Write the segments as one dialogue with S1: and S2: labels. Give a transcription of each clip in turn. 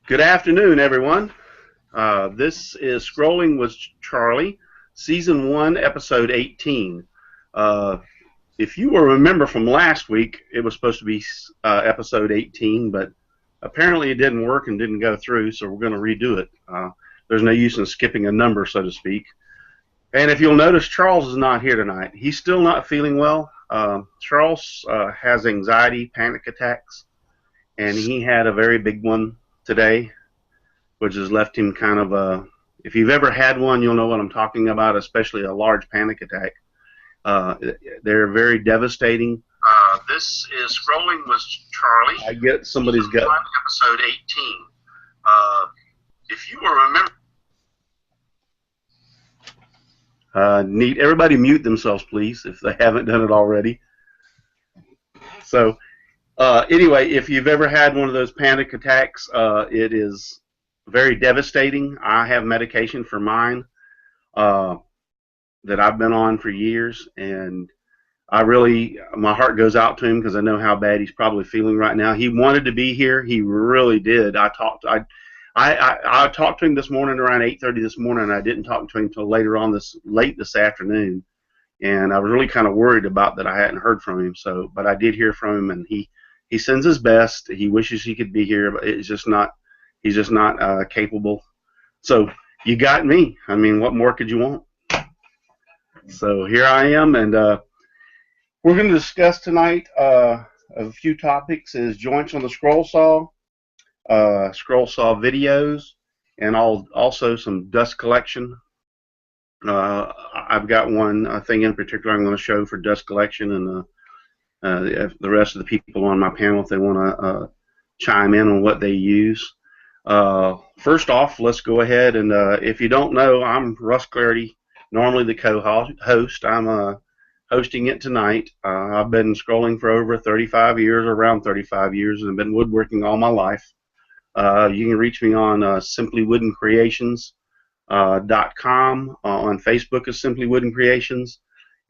S1: Good afternoon, everyone. This is Scrolling with Charlie, Season 1, Episode 18. Uh, if you will remember from last week, it was supposed to be Episode 18, but apparently it didn't work and didn't go through, so we're going to redo it. There's no use in skipping a number, so to speak. And if you'll notice, Charles is not here tonight. He's still not feeling well. Charles has anxiety, panic attacks, and he had a very big one today, which has left him kind of if you've ever had one, you'll know what I'm talking about, especially a large panic attack. They're very devastating. This is Scrolling with Charlie. I get somebody's got episode 18. If you will remember, need everybody mute themselves, please, if they haven't done it already. So, anyway, if you've ever had one of those panic attacks, it is very devastating. I have medication for mine that I've been on for years, and my heart goes out to him because I know how bad he's probably feeling right now. He wanted to be here. He really did. I talked to him this morning around 8:30 this morning, and I didn't talk to him until later on late this afternoon, and I was really kind of worried about that I hadn't heard from him. So, but I did hear from him, and he sends his best. He wishes he could be here, but it's just not. He's just not capable. So you got me. I mean, what more could you want? So here I am, and we're going to discuss tonight a few topics: is joints on the scroll saw videos, and also some dust collection. I've got one thing in particular I'm going to show for dust collection, and the rest of the people on my panel, if they want to chime in on what they use. First off, let's go ahead and if you don't know, I'm Russ Clarity, normally the co-host. I'm hosting it tonight. I've been scrolling for over 35 years, around 35 years, and I've been woodworking all my life. You can reach me on simplywoodencreations.com, on Facebook as Simply Wooden Creations,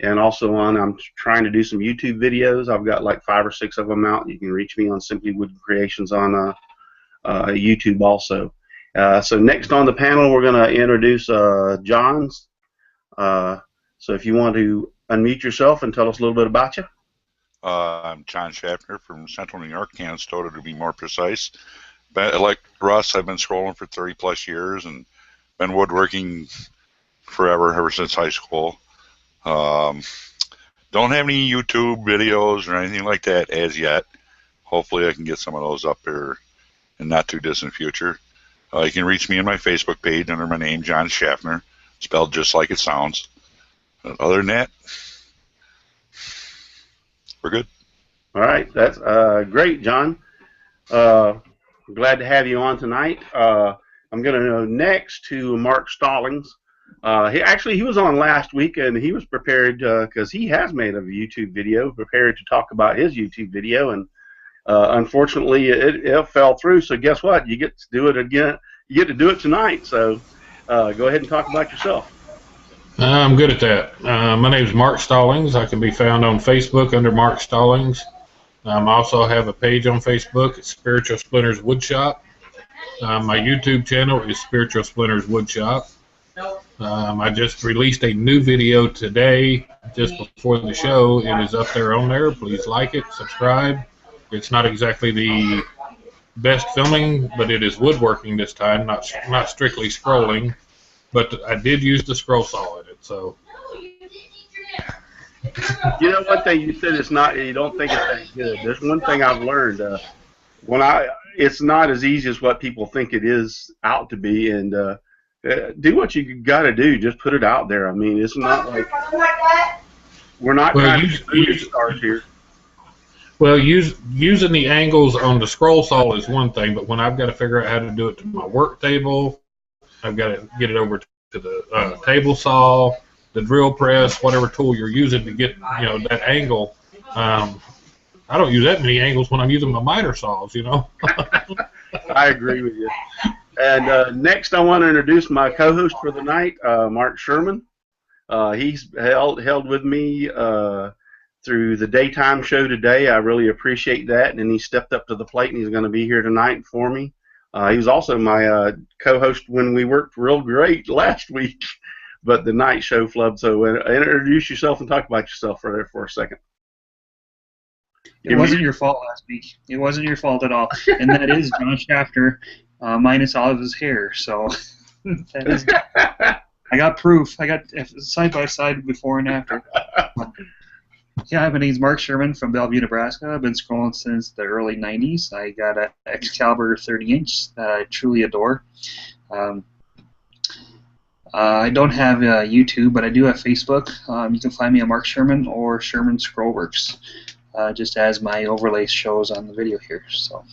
S1: and also I'm trying to do some YouTube videos. I've got like 5 or 6 of them out. You can reach me on Simply Wooden Creations on YouTube also. So next on the panel, we're going to introduce John's. So if you want to unmute yourself and tell us a little bit about you.
S2: I'm John Schaffner from Central New York, Canastota to be more precise. But like Russ, I've been scrolling for 30 plus years and been woodworking forever, ever since high school. Don't have any YouTube videos or anything like that as yet. Hopefully I can get some of those up here in not too distant future. You can reach me on my Facebook page under my name, John Schaffner, spelled just like it sounds. Other than that, we're good.
S1: All right, that's great, John. Glad to have you on tonight. I'm going to go next to Mark Stallings. He was on last week, and he was prepared because he has made a YouTube video, prepared to talk about his YouTube video, and unfortunately it fell through. So guess what? You get to do it again. You get to do it tonight. So go ahead and talk about yourself.
S3: I'm good at that. My name is Mark Stallings. I can be found on Facebook under Mark Stallings. I also have a page on Facebook. It's Spiritual Splinters Woodshop. My YouTube channel is Spiritual Splinters Woodshop. I just released a new video today, just before the show. It is up there on there. Please like it, subscribe. It's not exactly the best filming, but it is woodworking this time, not strictly scrolling. But I did use the scroll saw in it, so.
S1: You know one thing you said, you don't think it's that good. There's one thing I've learned. It's not as easy as what people think it is out to be, and do what you got to do. Just put it out there. I mean, it's not like we're not trying to be stars here.
S3: Well, using the angles on the scroll saw is one thing, but when I've got to figure out how to do it to my work table, I've got to get it over to the table saw, the drill press, whatever tool you're using to get that angle. I don't use that many angles when I'm using my miter saws,
S1: I agree with you. And next, I want to introduce my co-host for the night, Mark Sherman. He's held with me through the daytime show today. I really appreciate that, and he stepped up to the plate, and he's going to be here tonight for me. He was also my co-host when we worked real great last week, but the night show flubbed. So introduce yourself and talk about yourself for a second.
S4: It wasn't your fault last week. It wasn't your fault at all. And that is John Shafter, minus all of his hair. So that is, I got proof. I got side by side before and after. Yeah, my name's Mark Sherman from Bellevue, Nebraska. I've been scrolling since the early 90s. I got an Excalibur 30-inch that I truly adore. I don't have YouTube, but I do have Facebook. You can find me on Mark Sherman or Sherman Scrollworks, just as my overlay shows on the video here. So,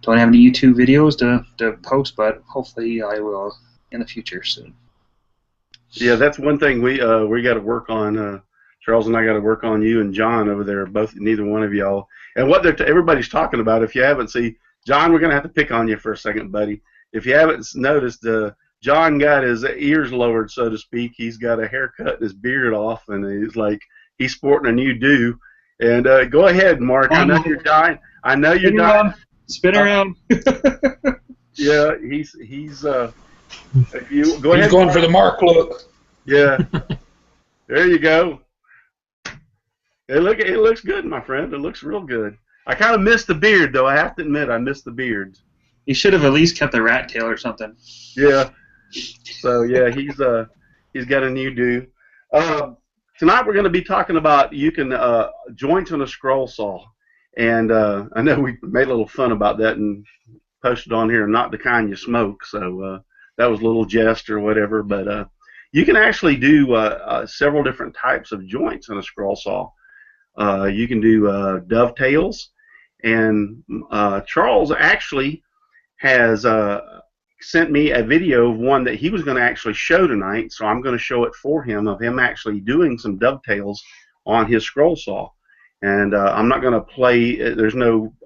S4: don't have any YouTube videos to post, but hopefully I will in the future soon.
S1: Yeah, that's one thing we got to work on. Charles and I got to work on you and John over there. Neither one of y'all. And what everybody's talking about. If you haven't seen John, we're gonna have to pick on you for a second, buddy. If you haven't noticed, John got his ears lowered, so to speak. He's got a haircut and his beard off, and he's sporting a new do. And go ahead, Mark. I know you're dying. I know you're dying.
S4: Spin around.
S1: Yeah, he's if you go
S3: ahead. He's going for the Mark look.
S1: Yeah. There you go. It looks good, my friend. It looks real good. I kind of missed the beard, though. I have to admit, I missed the beard.
S4: You should have at least kept the rat tail or something.
S1: Yeah. So yeah, he's got a new do. Tonight we're going to be talking about joints on a scroll saw, and I know we made a little fun about that and posted on here, not the kind you smoke. So that was a little jest or whatever, but you can actually do several different types of joints on a scroll saw. You can do dovetails, and Charles actually has sent me a video of one that he was going to actually show tonight, so I'm going to show it for him, of him actually doing some dovetails on his scroll saw. And I'm not going to play,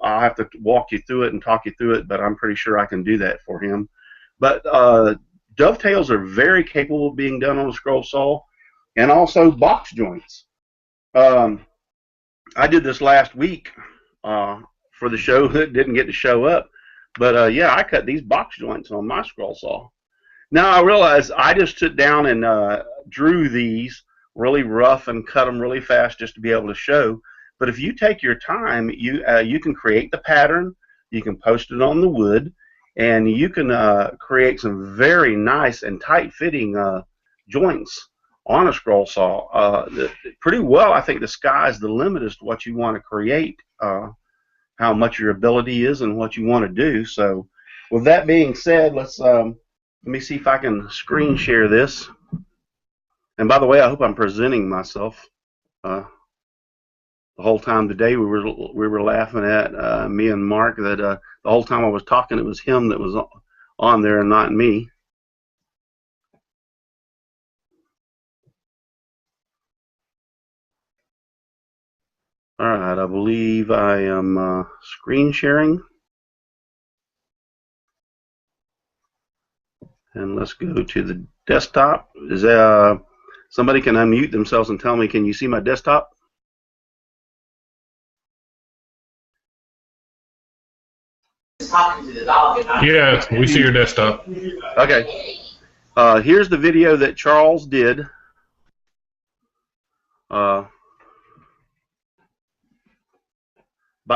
S1: I'll have to walk you through it and talk you through it, but I'm pretty sure I can do that for him. But dovetails are very capable of being done on a scroll saw, and also box joints. I did this last week for the show that didn't get to show up, but yeah, I cut these box joints on my scroll saw. Now I realize I just sit down and drew these really rough and cut them really fast just to be able to show. But if you take your time, you can create the pattern, you can post it on the wood, and you can create some very nice and tight-fitting joints on a scroll saw. Pretty well, I think the sky's the limit as to what you want to create, how much your ability is and what you want to do. So with that being said, let me see if I can screen share this. And by the way, I hope I'm presenting myself. The whole time today we were laughing at me and Mark that the whole time I was talking it was him that was on there and not me. All right, I believe I am screen sharing. And let's go to the desktop. Is somebody can unmute themselves and tell me, can you see my desktop?
S3: Yeah, we see your desktop.
S1: Okay. Here's the video that Charles did. About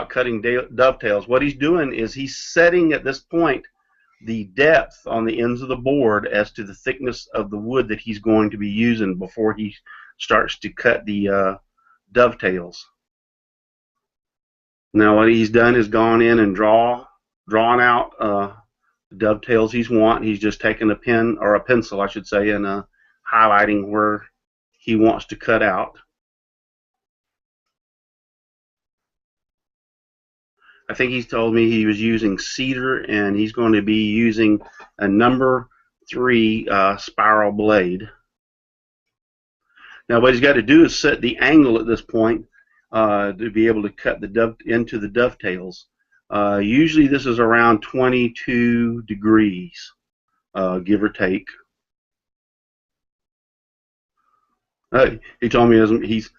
S1: cutting dovetails. What he's doing is he's setting at this point the depth on the ends of the board as to the thickness of the wood that he's going to be using before he starts to cut the dovetails. Now what he's done is gone in and drawn out the dovetails he's want. He's just taken a pen, or a pencil I should say, and highlighting where he wants to cut out. I think he's told me he was using cedar, and he's going to be using a number 3 spiral blade. Now what he's got to do is set the angle at this point to be able to cut into the dovetails. Usually this is around 22 degrees, give or take. He told me he's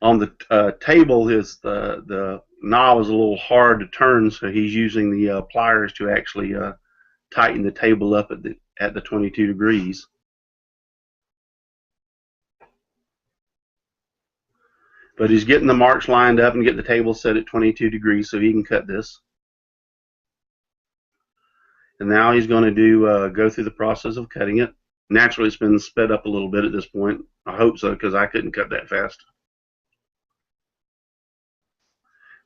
S1: On the table, the knob is a little hard to turn, so he's using the pliers to actually tighten the table up at the 22 degrees. But he's getting the marks lined up and getting the table set at 22 degrees so he can cut this. And now he's going to go through the process of cutting it. Naturally, it's been sped up a little bit at this point. I hope so, because I couldn't cut that fast.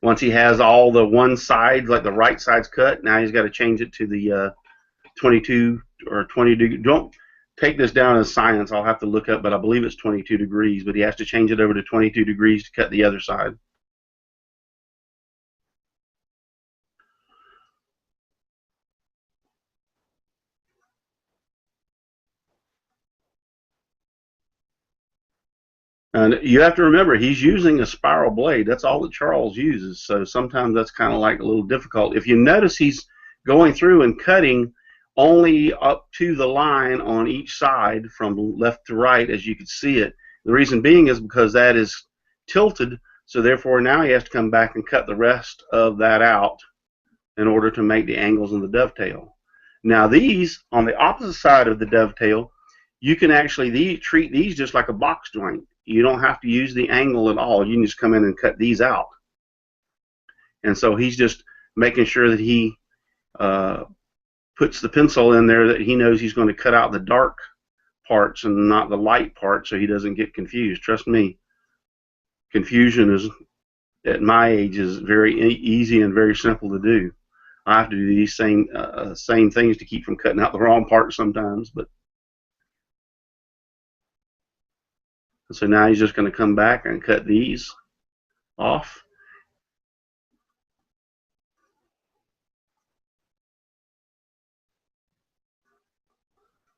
S1: Once he has all the one side, like the right side's cut, now he's got to change it to the 22 or 20 degree. Don't take this down as science. I'll have to look up, but I believe it's 22 degrees. But he has to change it over to 22 degrees to cut the other side. And you have to remember, he's using a spiral blade. That's all that Charles uses. So sometimes that's kind of like a little difficult. If you notice, he's going through and cutting only up to the line on each side from left to right, as you can see it. The reason being is because that is tilted, so therefore now he has to come back and cut the rest of that out in order to make the angles in the dovetail. Now these, on the opposite side of the dovetail, you can actually treat these just like a box joint. You don't have to use the angle at all. You can just come in and cut these out. And so he's just making sure that he puts the pencil in there that he knows he's going to cut out the dark parts and not the light parts so he doesn't get confused. Trust me, confusion is, at my age, is very easy and very simple to do. I have to do these same things to keep from cutting out the wrong parts sometimes. But so now he's just going to come back and cut these off.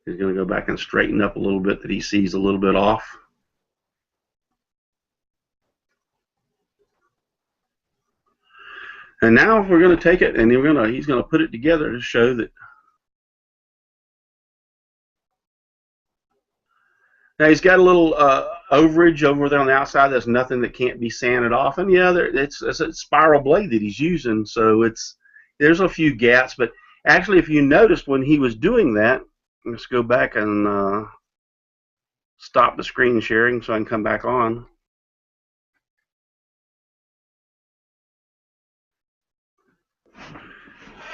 S1: He's going to go back and straighten up a little bit that he sees a little bit off. And now we're going to take it and he's going to put it together to show that. Now he's got a little overage over there on the outside. There's nothing that can't be sanded off. And yeah, it's a spiral blade that he's using, so there's a few gaps. But actually, if you noticed when he was doing that, let's go back and stop the screen sharing so I can come back on.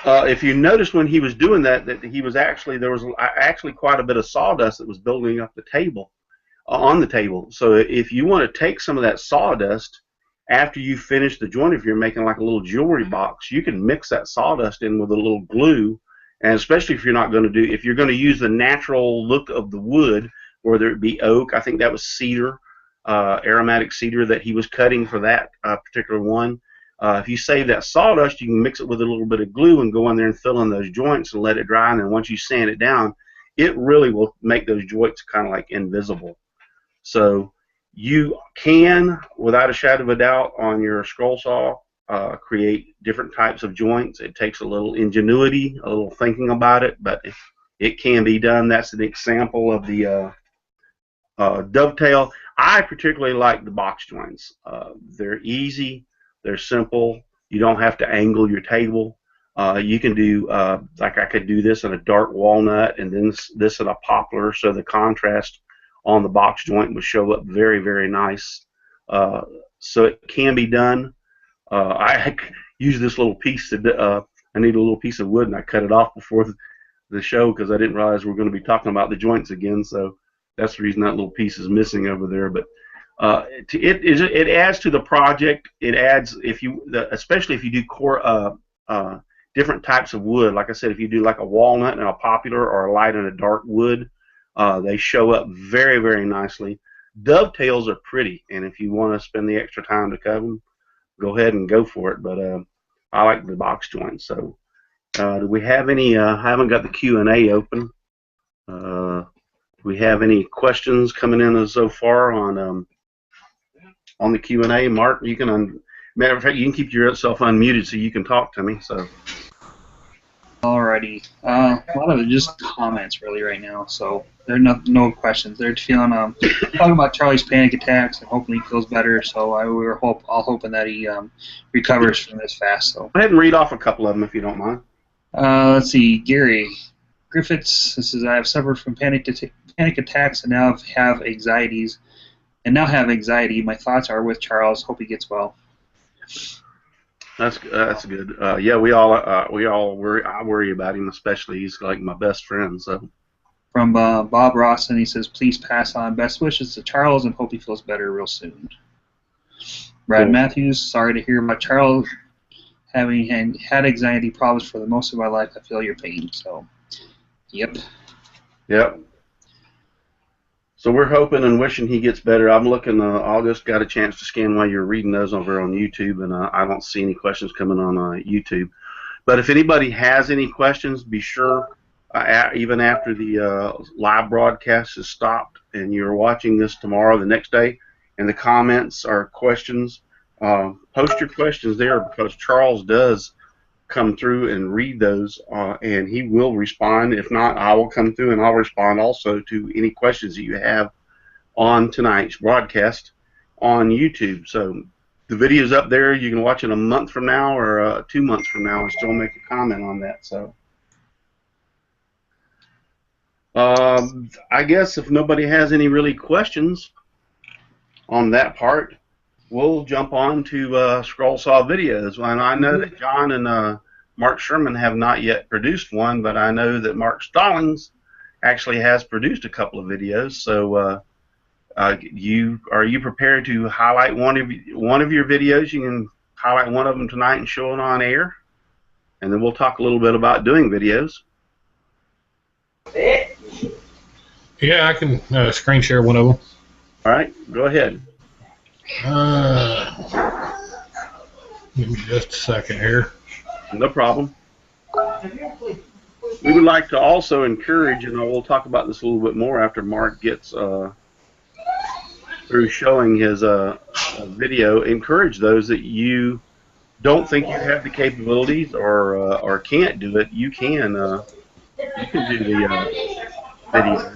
S1: If you noticed when he was doing that he was there was actually quite a bit of sawdust that was building up the table, on the table. So if you want to take some of that sawdust after you finish the joint, if you're making like a little jewelry box, you can mix that sawdust in with a little glue. And especially if you're going to use the natural look of the wood, whether it be oak, I think that was cedar, aromatic cedar that he was cutting for that particular one. If you save that sawdust, you can mix it with a little bit of glue and go in there and fill in those joints and let it dry. And then once you sand it down, it really will make those joints kind of like invisible. So you can, without a shadow of a doubt, on your scroll saw, create different types of joints. It takes a little ingenuity, a little thinking about it, but it can be done. That's an example of the dovetail. I particularly like the box joints. They're easy. They're simple. You don't have to angle your table. You can do, like I could do this in a dark walnut and then this in a poplar, so the contrast on the box joint would show up very, very nice. So it can be done. I use this little piece. I need a little piece of wood, and I cut it off before the show because I didn't realize we were going to be talking about the joints again. So that's the reason that little piece is missing over there. But it adds to the project. It adds, especially if you do different types of wood. Like I said, if you do like a walnut and a poplar or a light and a dark wood, they show up very, very nicely. Dovetails are pretty, and if you want to spend the extra time to cut them, go ahead and go for it. But I like the box joint. So do we have any? I haven't got the Q&A open. Do we have any questions coming in so far on the Q&A? Mark, you can matter of fact, you can keep yourself unmuted so you can talk to me. So
S4: Alrighty. A lot of it just comments really right now, so they're no questions. They're feeling talking about Charlie's panic attacks and hoping he feels better. So we're all hoping that he recovers from this fast. So
S1: go ahead and read off a couple of them if you don't mind.
S4: Let's see. Gary Griffiths says, I have suffered from panic attacks and now have anxieties. My thoughts are with Charles. Hope he gets well.
S1: That's good. Yeah, we all worry. I worry about him, especially he's like my best friend. So.
S4: From Bob Rawson, he says, please pass on best wishes to Charles and hope he feels better real soon. Brad
S1: Cool.
S4: Matthews, sorry to hear about Charles having had anxiety problems for the most of my life. I feel your pain. So, yep.
S1: Yep. So we're hoping and wishing he gets better. I'm looking. August got a chance to scan while you're reading those over on YouTube, and I don't see any questions coming on YouTube. But if anybody has any questions, be sure, even after the live broadcast is stopped and you're watching this tomorrow, the next day, and the comments are questions, post your questions there because Charles does come through and read those, and he will respond. If not, I will come through and I'll respond also to any questions that you have on tonight's broadcast on YouTube. So the video's up there. You can watch it a month from now or 2 months from now and still make a comment on that. So I guess if nobody has any really questions on that part, we'll jump on to Scroll Saw videos. And I know that John and Mark Sherman have not yet produced one, but I know that Mark Stallings actually has produced a couple of videos. So are you prepared to highlight one of your videos? You can highlight one of them tonight and show it on air, and then we'll talk a little bit about doing videos.
S3: Yeah, I can screen share one of them.
S1: All right, go ahead.
S3: Give me just a second here.
S1: No problem. We would like to also encourage, and we'll talk about this a little bit more after Mark gets through showing his video, encourage those that you don't think you have the capabilities or can't do it. You can do the video.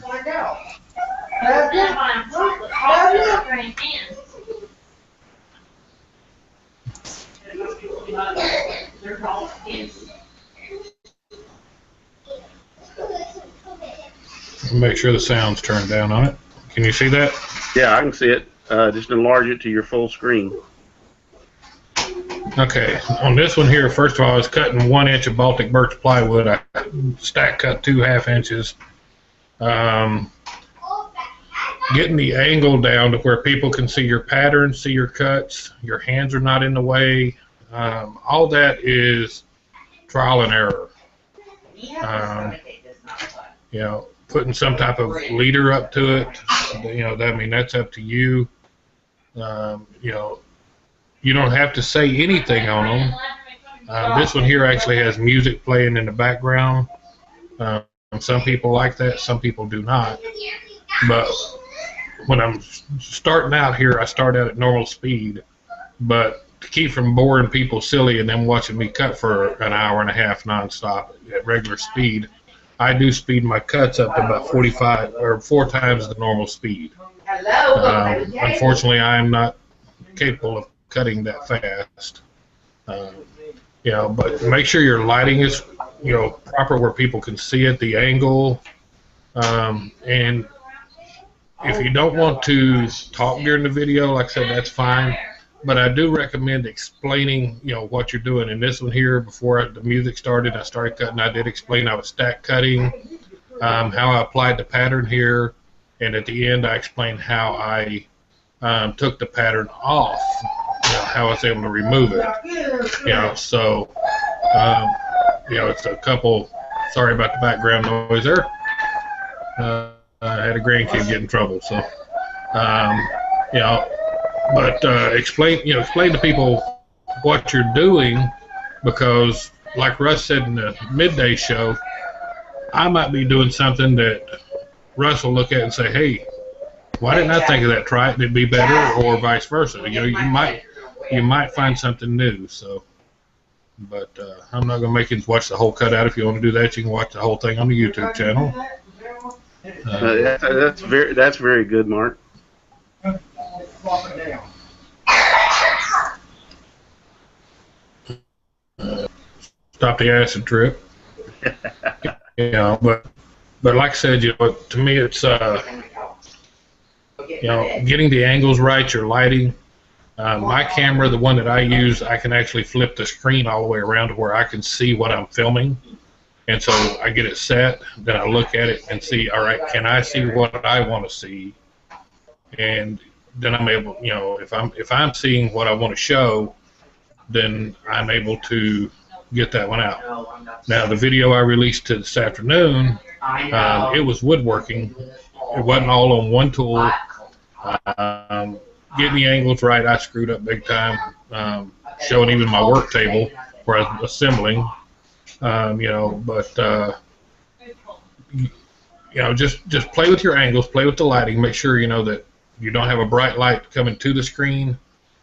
S3: Make sure the sound's turned down on it. Can you see that?
S1: Yeah, I can see it. Just enlarge it to your full screen.
S3: Okay, on this one here, first of all, I was cutting 1 inch of Baltic birch plywood. I stack cut 2 1/2 inches. Getting the angle down to where people can see your pattern, see your cuts, your hands are not in the way. All that is trial and error. You know, putting some type of leader up to it, you know, that's up to you. You know, you don't have to say anything on them. This one here actually has music playing in the background. Some people like that, some people do not. But when I'm starting out here, I start out at normal speed. But to keep from boring people silly and them watching me cut for an hour and a half nonstop at regular speed, I do speed my cuts up to about 45 or 4 times the normal speed. Unfortunately, I am not capable of cutting that fast. You know, but make sure your lighting is, you know, proper where people can see it, the angle, and if you don't want to talk during the video, like I said, that's fine. But I do recommend explaining, you know, what you're doing. In this one here, before the music started, I started cutting. I did explain I was stack cutting, how I applied the pattern here, and at the end I explained how I took the pattern off, you know, how I was able to remove it. You know, so you know, it's a couple. Sorry about the background noise there. I had a grandkid get in trouble, so you know. But explain to people what you're doing, because like Russ said in the midday show, I might be doing something that Russ will look at and say, "Hey, why didn't I think of that? Try it, and it'd be better," or vice versa. You know, you might find something new. So But I'm not going to make you watch the whole cutout. If you want to do that, you can watch the whole thing on the YouTube channel.
S1: That's very good, Mark.
S3: Stop the acid trip. You know, but like I said, you know, to me it's you know, getting the angles right, your lighting. My camera, the one that I use, I can actually flip the screen all the way around to where I can see what I'm filming. And so I get it set, then I look at it and see, all right, can I see what I want to see? And then I'm able, you know, if I'm seeing what I want to show, then I'm able to get that one out. Now, the video I released this afternoon, it was woodworking. It wasn't all on one tool. Getting the angles right, I screwed up big time. Showing even my work table where I was assembling, you know, but you know, just play with your angles, play with the lighting, make sure you know that you don't have a bright light coming to the screen,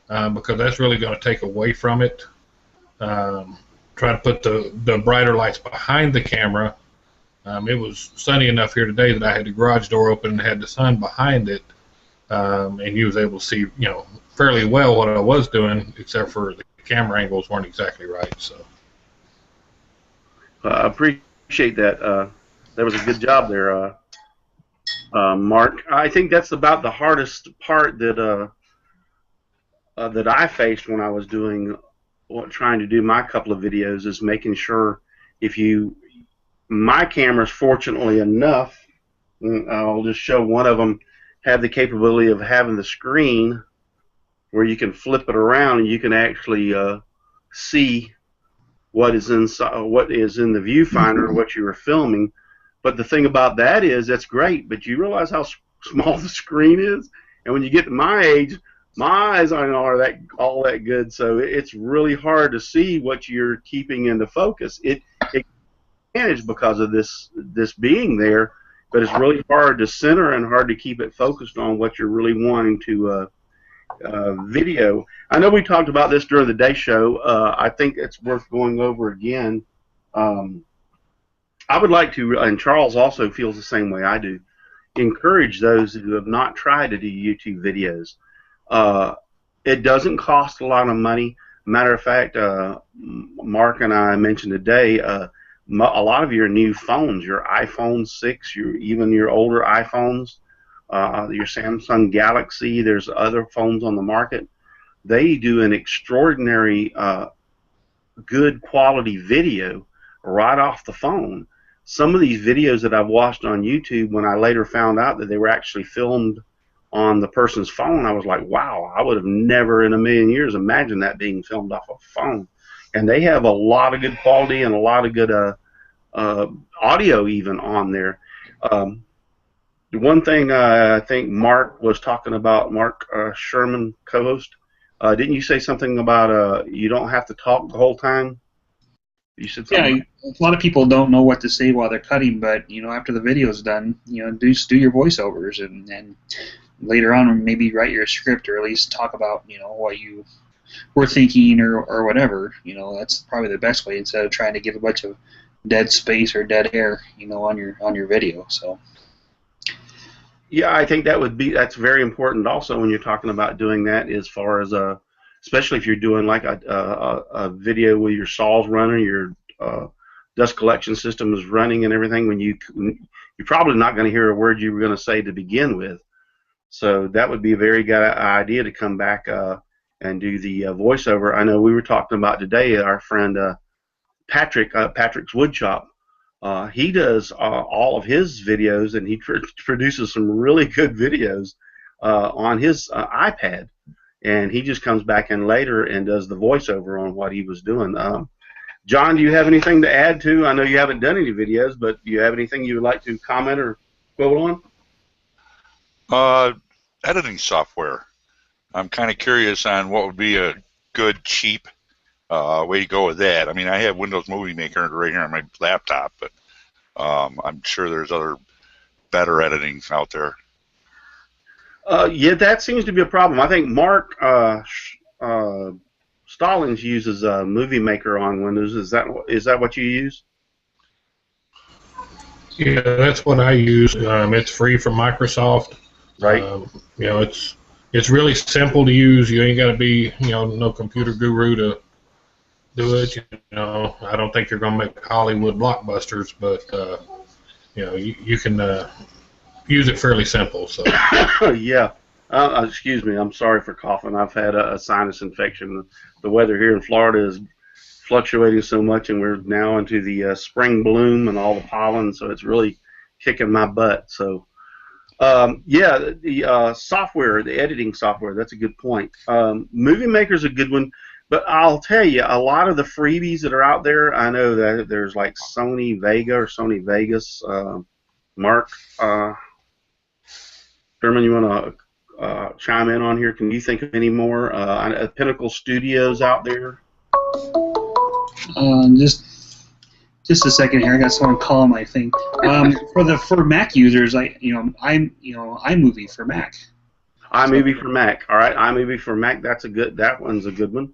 S3: because that's really going to take away from it. Try to put the brighter lights behind the camera. It was sunny enough here today that I had the garage door open and had the sun behind it, and you was able to see, you know, fairly well what I was doing, except for the camera angles weren't exactly right. So
S1: I appreciate that. That was a good job there, Mark. I think that's about the hardest part that that I faced when I was trying to do my couple of videos, is making sure my camera's fortunately enough, I'll just show one of them, have the capability of having the screen where you can flip it around and you can actually see what is inside, what is in the viewfinder, what you were filming. But the thing about that is, that's great, but you realize how small the screen is, and when you get to my age, my eyes aren't all that good, so it's really hard to see what you're keeping into focus. It managed because of this being there, but it's really hard to center and hard to keep it focused on what you're really wanting to video. I know we talked about this during the day show. I think it's worth going over again. I would like to, and Charles also feels the same way I do, encourage those who have not tried to do YouTube videos. It doesn't cost a lot of money. Matter of fact, Mark and I mentioned today, a lot of your new phones, your iPhone 6, even your older iPhones, your Samsung Galaxy, there's other phones on the market, they do an extraordinary good quality video right off the phone. Some of these videos that I've watched on YouTube, when I later found out that they were actually filmed on the person's phone, I was like, wow, I would have never in a million years imagined that being filmed off a phone. And they have a lot of good quality and a lot of good audio even on there. The one thing I think Mark was talking about, Mark Sherman, co-host, didn't you say something about you don't have to talk the whole time? You said something.
S4: Yeah, a lot of people don't know what to say while they're cutting, but you know, after the video's done, you know, just do your voiceovers and later on maybe write your script, or at least talk about, you know, what you were thinking or whatever. You know, that's probably the best way, instead of trying to give a bunch of dead space or dead air, you know, on your video. So
S1: yeah, I think that's very important also when you're talking about doing that, as far as especially if you're doing like a video where your saw's running, your dust collection system is running and everything, when you're probably not going to hear a word you were going to say to begin with. So that would be a very good idea to come back and do the voiceover. I know we were talking about today, our friend Patrick, Patrick's Woodshop. He does all of his videos, and he produces some really good videos on his iPad. And he just comes back in later and does the voiceover on what he was doing. John, do you have anything to add to? I know you haven't done any videos, but do you have anything you would like to comment or quote
S2: on? Editing software. I'm kind of curious on what would be a good, cheap way to go with that. I mean, I have Windows Movie Maker right here on my laptop, but I'm sure there's other better editing out there.
S1: Yeah, that seems to be a problem. I think Mark Stallings uses Movie Maker on Windows. Is that what you use?
S3: Yeah, that's what I use. It's free from Microsoft.
S1: Right.
S3: You know, it's really simple to use. You ain't got to be, you know, no computer guru to do it. You know, I don't think you're going to make Hollywood blockbusters, but you know, you can use it fairly simple. So.
S1: Yeah. Excuse me. I'm sorry for coughing. I've had a sinus infection. The weather here in Florida is fluctuating so much, and we're now into the spring bloom and all the pollen, so it's really kicking my butt. So, yeah, the software, the editing software, that's a good point. Movie Maker's a good one, but I'll tell you, a lot of the freebies that are out there, I know that there's like Sony Vega or Sony Vegas. Mark, Sherman, you want to chime in on here? Can you think of any more Pinnacle Studios out there?
S4: Just a second here. I got someone calling my thing. For Mac users, iMovie for Mac.
S1: iMovie for Mac. All right, iMovie for Mac. That one's a good one.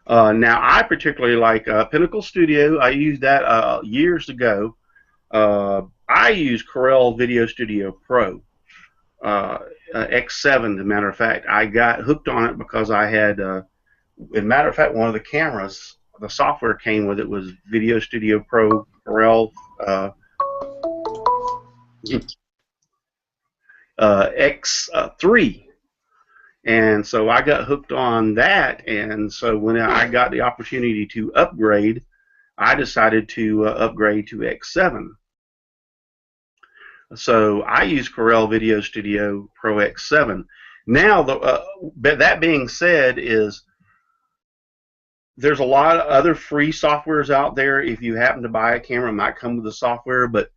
S1: Now I particularly like Pinnacle Studio. I used that years ago. I use Corel Video Studio Pro. X7, as a matter of fact. I got hooked on it because I had, as a matter of fact, one of the cameras, the software came with it was Video Studio Pro Corel X3. And so I got hooked on that, and so when I got the opportunity to upgrade, I decided to upgrade to X7. So I use Corel Video Studio Pro X7. Now, that being said, there's a lot of other free softwares out there. If you happen to buy a camera, it might come with the software. But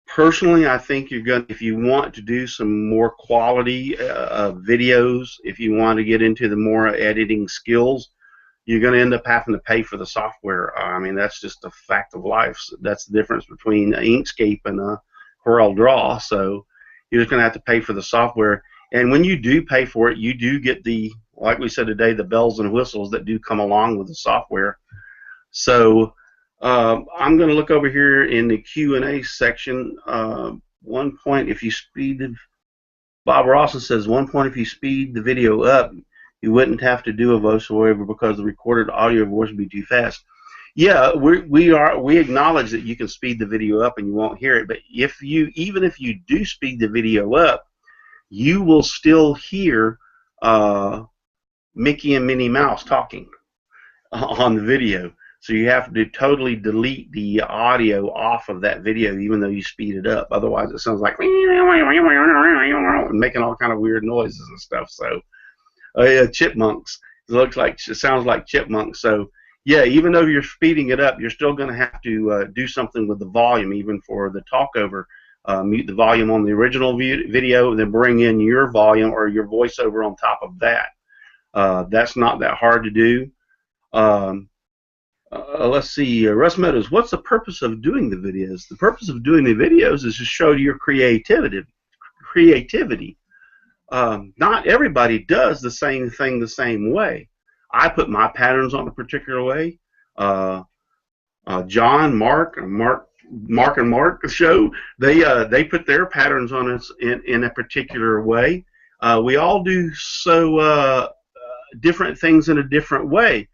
S1: personally, I think if you want to do some more quality videos, if you want to get into the more editing skills, you're going to end up having to pay for the software. I mean, that's just a fact of life. That's the difference between Inkscape and Corel Draw. So you're just going to have to pay for the software. And when you do pay for it, you do get like we said today, the bells and whistles that do come along with the software. So I'm going to look over here in the Q&A section. One point, if you Bob Rawson says, one point, if you speed the video up, you wouldn't have to do a voiceover because the recorded audio voice would be too fast. Yeah, we acknowledge that you can speed the video up and you won't hear it, but even if you do speed the video up, you will still hear Mickey and Minnie Mouse talking on the video. So you have to totally delete the audio off of that video, even though you speed it up. Otherwise, it sounds like making all kind of weird noises and stuff. So chipmunks. It sounds like chipmunks. So yeah, even though you're speeding it up, you're still going to have to do something with the volume, even for the talkover. Mute the volume on the original video, and then bring in your volume or your voiceover on top of that. That's not that hard to do. Let's see, Russ Meadows, what's the purpose of doing the videos? The purpose of doing the videos is to show your creativity. Not everybody does the same thing the same way. I put my patterns on a particular way. John, Mark and Mark show, they put their patterns on us in a particular way. We all do different things in a different way.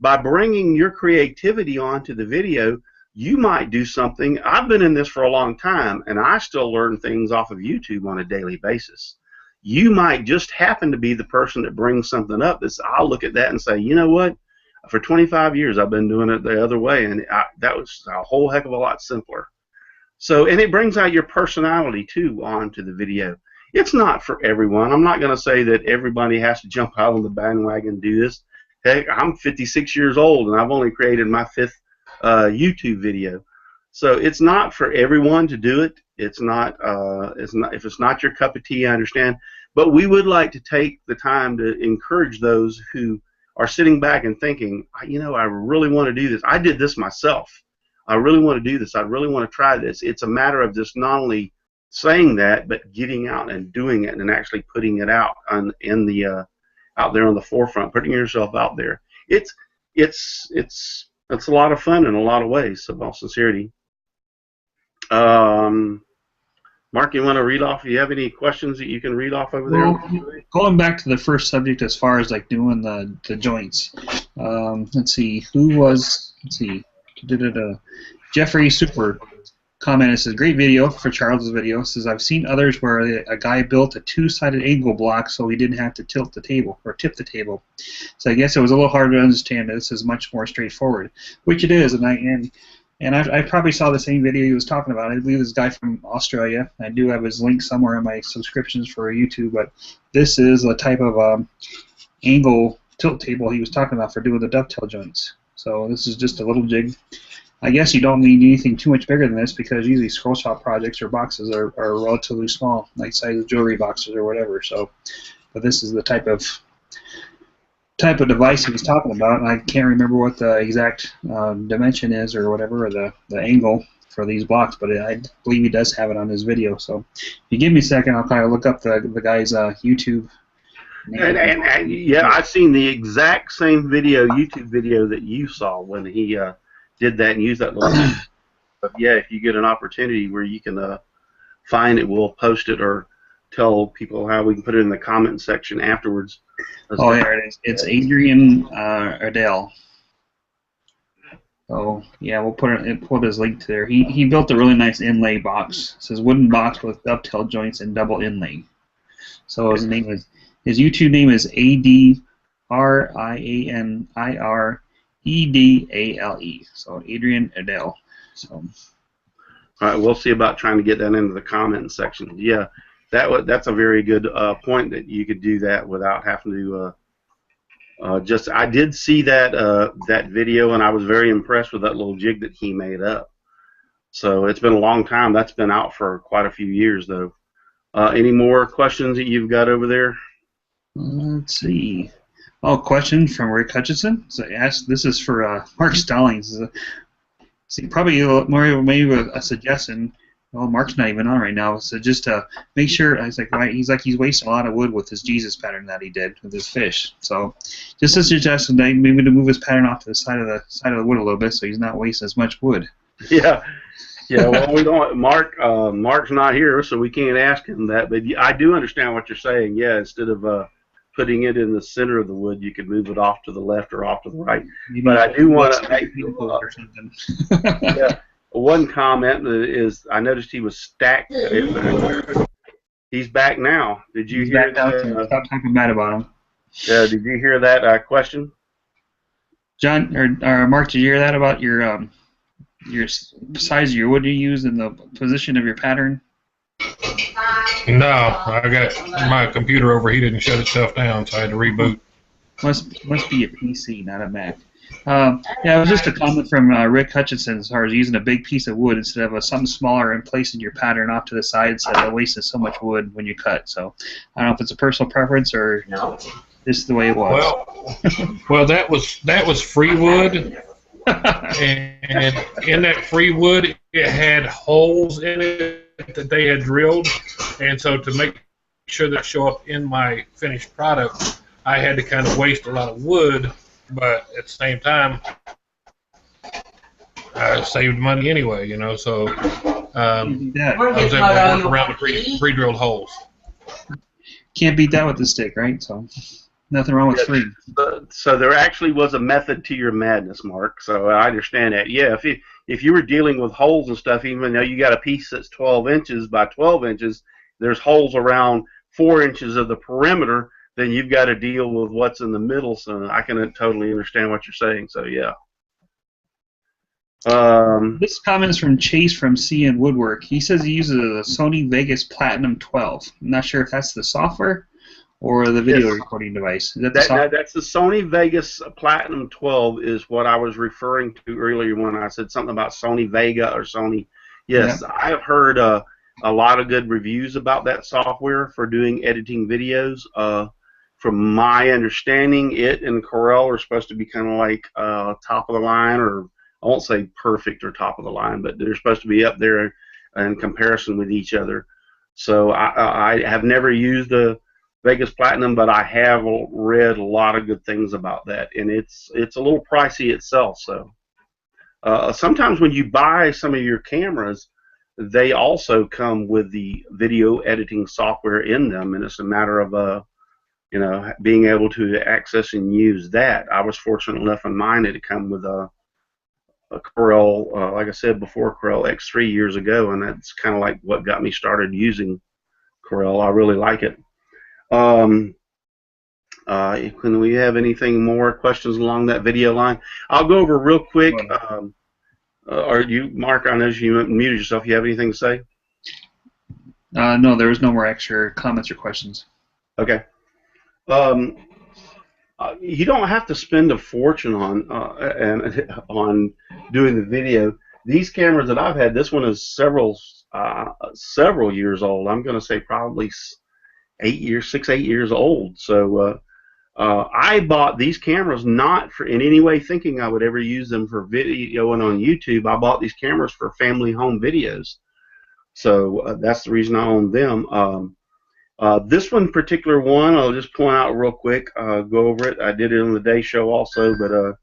S1: By bringing your creativity onto the video, you might do something. I've been in this for a long time, and I still learn things off of YouTube on a daily basis. You might just happen to be the person that brings something up. I'll look at that and say, you know what? For 25 years, I've been doing it the other way, and that was a whole heck of a lot simpler. So, and it brings out your personality, too, onto the video. It's not for everyone. I'm not going to say that everybody has to jump out on the bandwagon and do this. Heck, I'm 56 years old, and I've only created my 5th YouTube video. So it's not for everyone to do it. It's not. If it's not your cup of tea, I understand. But we would like to take the time to encourage those who are sitting back and thinking, you know, I really want to do this. I did this myself. I really want to do this. I really want to try this. It's a matter of just not only saying that, but getting out and doing it and actually putting it out out there on the forefront, putting yourself out there. it's a lot of fun in a lot of ways. So, in all sincerity. Mark, you want to read off? Do you have any questions that you can read off over there?
S4: Well, going back to the first subject as far as like doing the joints. Let's see, Jeffrey Super commented, says, great video for Charles' video. Says, I've seen others where a guy built a two-sided angle block so he didn't have to tilt the table or tip the table. So I guess it was a little hard to understand. This is much more straightforward, which it is, and I probably saw the same video he was talking about. I believe this guy from Australia. I do have his link somewhere in my subscriptions for YouTube, but this is a type of angle tilt table he was talking about for doing the dovetail joints. So this is just a little jig. I guess you don't need anything too much bigger than this because usually scroll shop projects or boxes are relatively small, like size of jewelry boxes or whatever. So, but this is the type of device he was talking about, and I can't remember what the exact dimension is or whatever, or the angle for these blocks, but I believe he does have it on his video. So if you give me a second, I'll kind of look up the guy's YouTube name.
S1: And yeah, I've seen the exact same YouTube video that you saw when he did that and used that little but yeah, if you get an opportunity where you can find it, we'll post it or tell people how we can put it in the comment section afterwards.
S4: Oh, there it is. It's Adrian Ardell. So yeah, we'll put his link to there. He built a really nice inlay box. It says wooden box with dovetail joints and double inlay. So his YouTube name is ADRIANIREDALE. So Adrian Ardell. So.
S1: All right, we'll see about trying to get that into the comment section. Yeah. That's a very good point that you could do that without having to I did see that video, and I was very impressed with that little jig that he made up. So it's been a long time. That's been out for quite a few years, though. Any more questions that you've got over there?
S4: Let's see. Oh, question from Rick Hutchinson. So this is for Mark Stallings. See, probably more maybe a suggestion. Well, Mark's not even on right now, so just to make sure, I was like, right, he's wasting a lot of wood with his Jesus pattern that he did with his fish. So, just a suggestion, maybe to move his pattern off to the side of the wood a little bit, so he's not wasting as much wood.
S1: Yeah. Well, we don't. Mark's not here, so we can't ask him that. But I do understand what you're saying. Yeah, instead of putting it in the center of the wood, you could move it off to the left or off to the right. But I do want to make or something. Yeah. One comment is I noticed he was stacked. He's back now. Did you hear that?
S4: Stop talking bad about him.
S1: Yeah. Did you hear that question?
S4: John or Mark, did you hear that about your size of your wood you use and the position of your pattern?
S3: No, I got my computer overheated and shut itself down, so I had to reboot.
S4: Must be a PC, not a Mac. Yeah, it was just a comment from Rick Hutchinson as far as using a big piece of wood instead of something smaller and placing your pattern off to the side instead of wasting so much wood when you cut. So I don't know if it's a personal preference or this is the way it was.
S3: Well, that was free wood, and in that free wood it had holes in it that they had drilled, and so to make sure that show up in my finished product, I had to kind of waste a lot of wood. But at the same time, I saved money anyway, so I was able to work around the pre-drilled holes.
S4: Can't beat that with the stick, right? So nothing wrong with free.
S1: So there actually was a method to your madness, Mark. So I understand that. Yeah, if you were dealing with holes and stuff, even though you got a piece that's 12 inches by 12 inches, there's holes around 4 inches of the perimeter. Then you've got to deal with what's in the middle, so I can totally understand what you're saying. So yeah.
S4: This comment is from Chase from CN Woodwork. He says he uses a Sony Vegas Platinum 12. I'm not sure if that's the software or the video recording device. Is that the software?
S1: That's the Sony Vegas Platinum 12 is what I was referring to earlier when I said something about Sony Vega or Sony. Yes, yeah. I've heard a lot of good reviews about that software for doing editing videos. From my understanding, it and Corel are supposed to be kind of like top of the line, or I won't say perfect or top of the line, but they're supposed to be up there in comparison with each other. So I have never used the Vegas Platinum, but I have read a lot of good things about that, and it's a little pricey itself. So sometimes when you buy some of your cameras, they also come with the video editing software in them, and it's a matter of being able to access and use that. I was fortunate enough in mine to come with a Corel, like I said before, Corel X3 years ago, and that's kind of like what got me started using Corel. I really like it. Can we have anything more questions along that video line? I'll go over real quick. Are you, Mark? I know you muted yourself. You have anything to say?
S4: No, there was no more extra comments or questions.
S1: Okay. You don't have to spend a fortune on doing the video. These cameras that I've had, this one is several years old. I'm going to say probably 6, 8 years old. So I bought these cameras not in any way thinking I would ever use them for video and on YouTube. I bought these cameras for family home videos. So that's the reason I own them. This one particular one, I'll just point out real quick, go over it. I did it on the day show also, but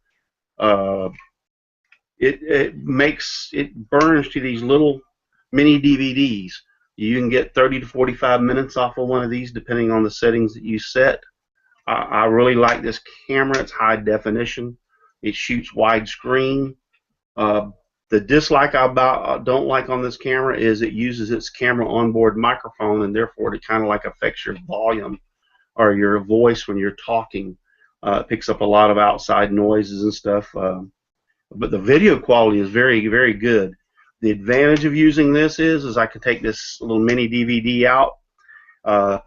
S1: it burns to these little mini DVDs. You can get 30 to 45 minutes off of one of these depending on the settings that you set. I really like this camera. It's high definition. It shoots widescreen. The dislike I don't like on this camera is it uses its camera onboard microphone, and therefore it kind of like affects your volume or your voice when you're talking. It picks up a lot of outside noises and stuff. But the video quality is very, very good. The advantage of using this is I can take this little mini DVD out,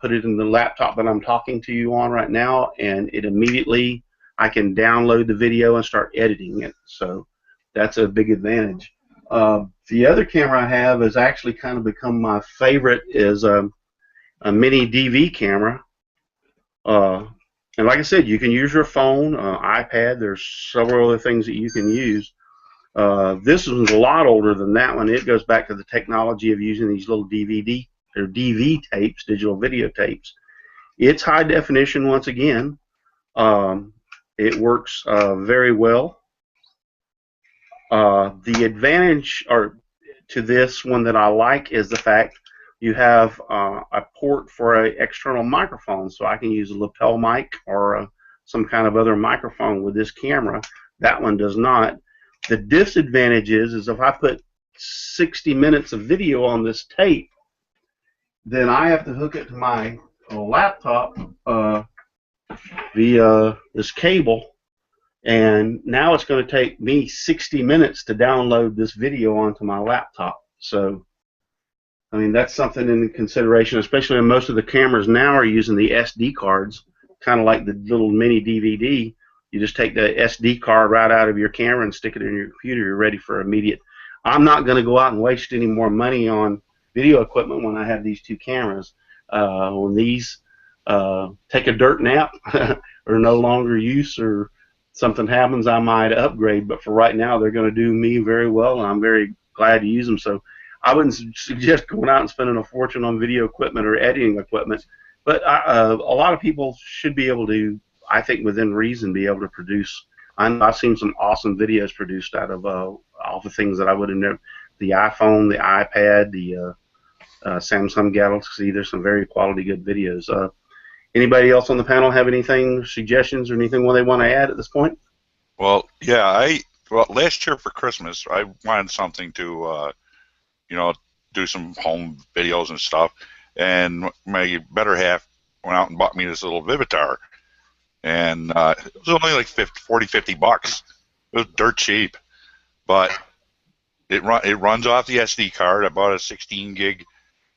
S1: put it in the laptop that I'm talking to you on right now, and it immediately I can download the video and start editing it. So that's a big advantage. The other camera I have has actually kind of become my favorite, is a mini DV camera. And like I said, you can use your phone, iPad. There's several other things that you can use. This one's a lot older than that one. It goes back to the technology of using these little DVD or DV tapes, digital video tapes. It's high definition once again. It works very well. The advantage to this one that I like is the fact you have a port for an external microphone, so I can use a lapel mic or some kind of other microphone with this camera. That one does not. The disadvantage is if I put 60 minutes of video on this tape, then I have to hook it to my laptop via this cable. And now it's going to take me 60 minutes to download this video onto my laptop. So, I mean, that's something in consideration, especially when most of the cameras now are using the SD cards, kind of like the little mini DVD. You just take the SD card right out of your camera and stick it in your computer. You're ready for immediate. I'm not going to go out and waste any more money on video equipment when I have these two cameras. When these take a dirt nap or no longer use or something happens, I might upgrade, but for right now they're going to do me very well, and I'm very glad to use them. So I wouldn't suggest going out and spending a fortune on video equipment or editing equipment, but a lot of people should be able to, I think within reason, be able to produce. I've seen some awesome videos produced out of all the things that I would have never, the iPhone, the iPad, the Samsung Galaxy. There's some very quality good videos. Anybody else on the panel have anything, suggestions, or anything they want to add at this point?
S2: Well, yeah, last year for Christmas, I wanted something to, do some home videos and stuff, and my better half went out and bought me this little Vivitar, and it was only like $50 bucks. It was dirt cheap, but it runs off the SD card. I bought a 16 gig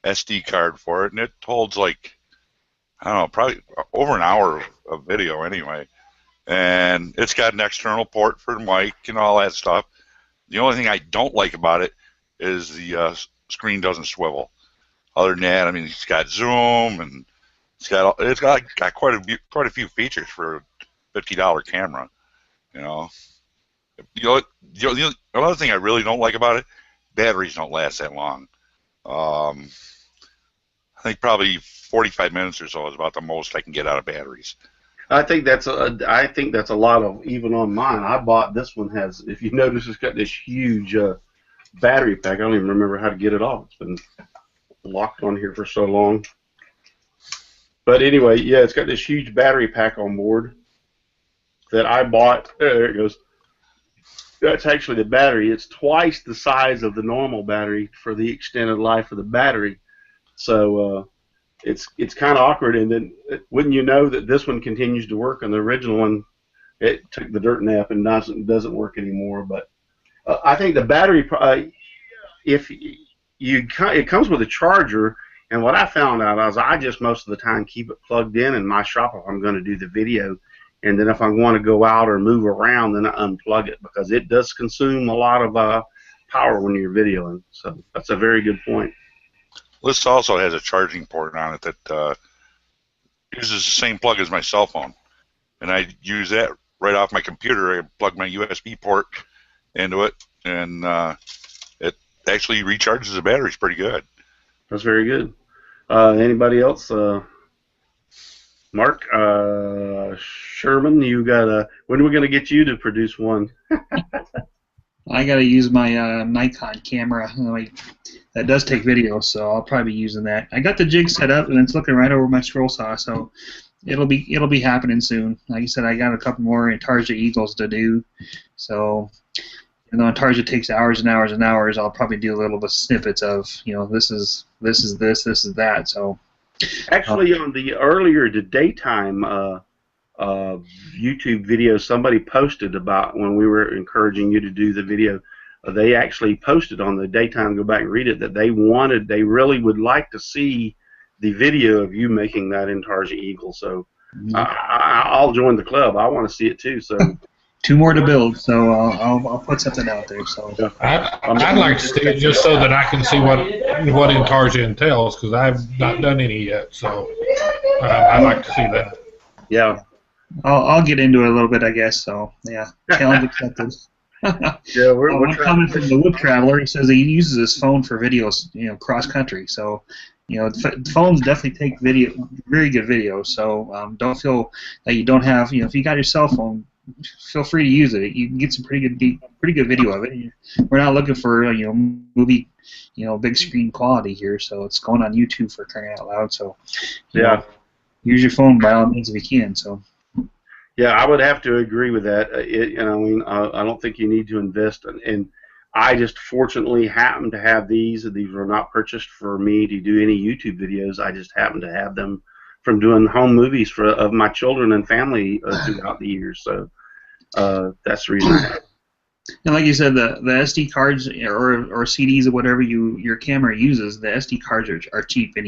S2: SD card for it, and it holds like, I don't know, probably over an hour of video anyway. And it's got an external port for the mic and all that stuff. The only thing I don't like about it is the screen doesn't swivel. Other than that, I mean, it's got zoom, and it's got quite a few features for a $50 camera. The other thing I really don't like about it, batteries don't last that long. think probably 45 minutes or so is about the most I can get out of batteries.
S1: I think that's a lot of, even on mine. I bought this one has, if you notice, it's got this huge battery pack. I don't even remember how to get it off. It's been locked on here for so long. But anyway, yeah, it's got this huge battery pack on board that I bought. There it goes. That's actually the battery. It's twice the size of the normal battery for the extended life of the battery. So it's kind of awkward. And then wouldn't you know that this one continues to work, and the original one, it took the dirt nap and doesn't work anymore. But I think the battery, it comes with a charger. And what I found out is I just most of the time keep it plugged in my shop if I'm going to do the video. And then if I want to go out or move around, then I unplug it, because it does consume a lot of power when you're videoing. So that's a very good point.
S2: This also has a charging port on it that uses the same plug as my cell phone. And I use that right off my computer. I plug my USB port into it, and it actually recharges the batteries pretty good.
S1: That's very good. Anybody else? Mark, Sherman, you got when are we going to get you to produce one?
S4: I got to use my Nikon camera. That does take video, so I'll probably be using that. I got the jig set up, and it's looking right over my scroll saw, so it'll be happening soon. Like I said, I got a couple more Intarsia Eagles to do, so even though Intarsia takes hours and hours and hours, I'll probably do a little bit of snippets of, this is that. So
S1: actually, on the earlier the daytime YouTube video somebody posted about when we were encouraging you to do the video, they actually posted on the daytime, go back and read it, that they really would like to see the video of you making that Intarsia Eagle. So I'll join the club. I want to see it too. So
S4: 2 more to build, so I'll put something out there. So
S3: I'd like to see it just so that I can see what Intarsia entails, because I've not done any yet. So I'd like to see that.
S1: Yeah.
S4: I'll get into it a little bit, I guess. So yeah, challenge accepted.
S1: Yeah, we're
S4: coming from the Wood Traveler. He says he uses his phone for videos, cross country. So, phones definitely take very good video. So don't feel that you don't have, if you got your cell phone, feel free to use it. You can get some pretty good video of it. We're not looking for movie, big screen quality here. So it's going on YouTube, for crying out loud. So
S1: yeah,
S4: use your phone by all means if you can. So.
S1: Yeah, I would have to agree with that. I don't think you need to invest, and I just fortunately happen to have these. These were not purchased for me to do any YouTube videos. I just happen to have them from doing home movies of my children and family throughout the years. So that's the reason.
S4: And like you said, the SD cards or CDs or whatever your camera uses, the SD cards are cheap, and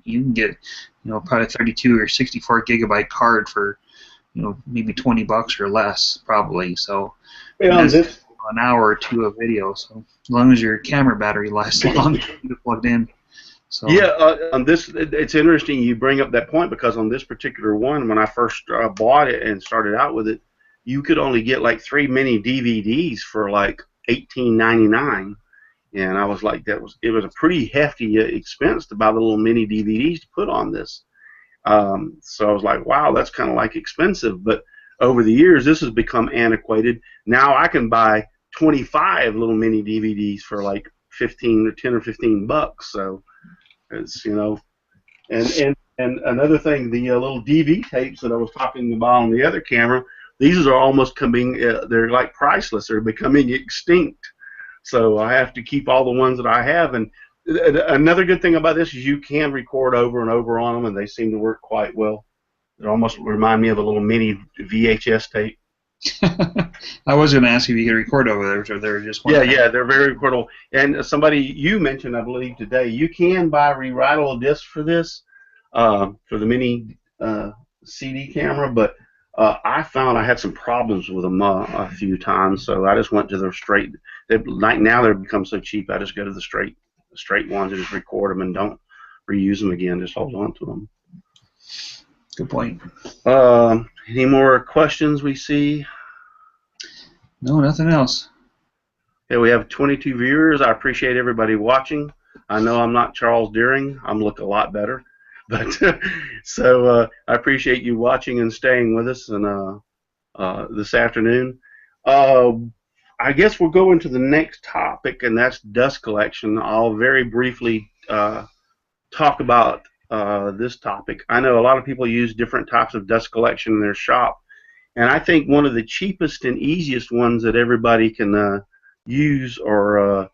S4: you can get probably a 32 or 64 gigabyte card for maybe $20 or less, probably. So an hour or two of video. So as long as your camera battery lasts long, you can plug in. So
S1: yeah, on this, it's interesting you bring up that point, because on this particular one, when I first bought it and started out with it, you could only get like 3 mini DVDs for like $18.99, and I was like, it was a pretty hefty expense to buy the little mini DVDs to put on this. So I was like, wow, that's kind of like expensive. But over the years, this has become antiquated. Now I can buy 25 little mini DVDs for like 10 or 15 bucks. So it's, and another thing, the little DV tapes that I was talking about on the other camera, these are almost they're like priceless. They're becoming extinct. So I have to keep all the ones that I have. And another good thing about this is you can record over and over on them, and they seem to work quite well. They almost remind me of a little mini VHS tape.
S4: I was going to ask if you could record over there, so they're just one.
S1: Yeah, they're very recordable. And somebody you mentioned, I believe today, you can buy rewritable discs for this, for the mini CD camera, but I found I had some problems with them a few times, so I just went to the straight. Like now they've become so cheap, I just go to the straight ones and just record them and don't reuse them again. Just hold on to them.
S4: Good point.
S1: Any more questions we see?
S4: No, nothing else.
S1: Yeah, we have 22 viewers. I appreciate everybody watching. I know I'm not Charles Deering. I'm look a lot better. But so I appreciate you watching and staying with us and this afternoon. I guess we'll go into the next topic, and that's dust collection. I'll very briefly talk about this topic. I know a lot of people use different types of dust collection in their shop, and I think one of the cheapest and easiest ones that everybody can use or